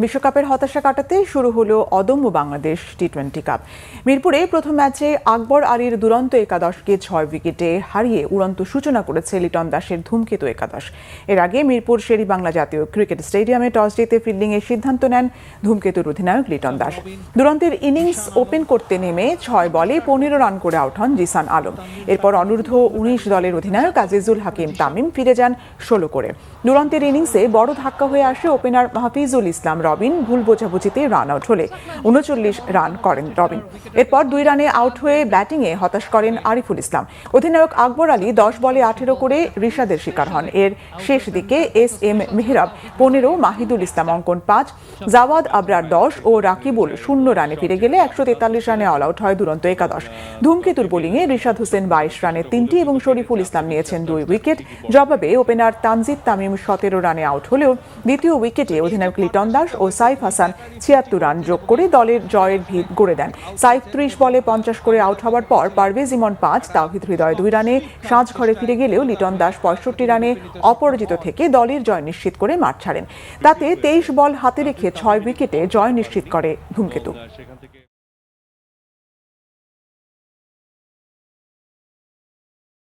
বিশ্বকাপের হতাশা কাটাতে শুরু হলো অদম্য বাংলাদেশ টি-20 কাপ। মিরপুরে প্রথম ম্যাচে আকবর আলীর দুরন্ত একাদশকে 6 উইকেটে হারিয়ে উড়ন্ত সূচনা করেছে লিটন দাসের ধূমকেতু একাদশ। এর আগে মিরপুর শেরেবাংলা জাতীয় ক্রিকেট স্টেডিয়ামে টস জিতে ফিল্ডিংয়ের সিদ্ধান্ত নেন ধূমকেতুর অধিনায়ক লিটন দাস। দুরন্তের ইনিংস ওপেন করতে নেমে 6 বলে 15 রান করে আউট হন জিসান আলম। এরপর অনূর্ধ্ব 19 দলের অধিনায়ক আজিজুল হাকিম তামিম ফিরে যান 16 করে। দুরন্তের ইনিংসে বড় ধাক্কা হয়ে আসে ওপেনার মাহফিজুল ইসলাম রবিন ভুল বোঝাবুঝিতে রান আউট হলে 39 রান করেন রবিন। এরপর 2 রানে আউট হয়ে ব্যাটিংয়ে হতাশ করেন আরিফুল ইসলাম। অধিনায়ক আকবর আলী 10 বলে 18 করে রিশাদের শিকার হন। এর শেষ দিকে এস.এম. মেহরাব 15, মাহিদুল ইসলাম অঙ্কন 5, জাওয়াদ আবরার 10 ও রাকিবুল 0 রানে ফিরে গেলে 143 রানে অল আউট হয় দুরন্ত একাদশ। ধূমকেতুর বোলিংয়ে রিশাদ হোসেন 22 রানে 3টি এবং শরীফুল ইসলাম নিয়েছেন 2 উইকেট। জবাবে ওপেনার তানজিদ তামিম 17 রানে আউট হলেও দ্বিতীয় উইকেটে অধিনায়ক লিটন দাস ও সাইফ হাসান 76 রান যোগ করে দলের জয়ের ভিত গড়ে দেন। সাইফ 30 বলে 50 করে আউট হওয়ার পর পারভেজ ইমন 5, তাওহিদ হৃদয় 2 রানে সাজঘরে ফিরে গেলেও লিটন দাস 65 রানে অপরাজিত থেকে দলের জয় নিশ্চিত করে মাঠ ছাড়েন। তাতে 23 বল হাতে রেখে 6 উইকেটে জয় নিশ্চিত করে ধূমকেতু।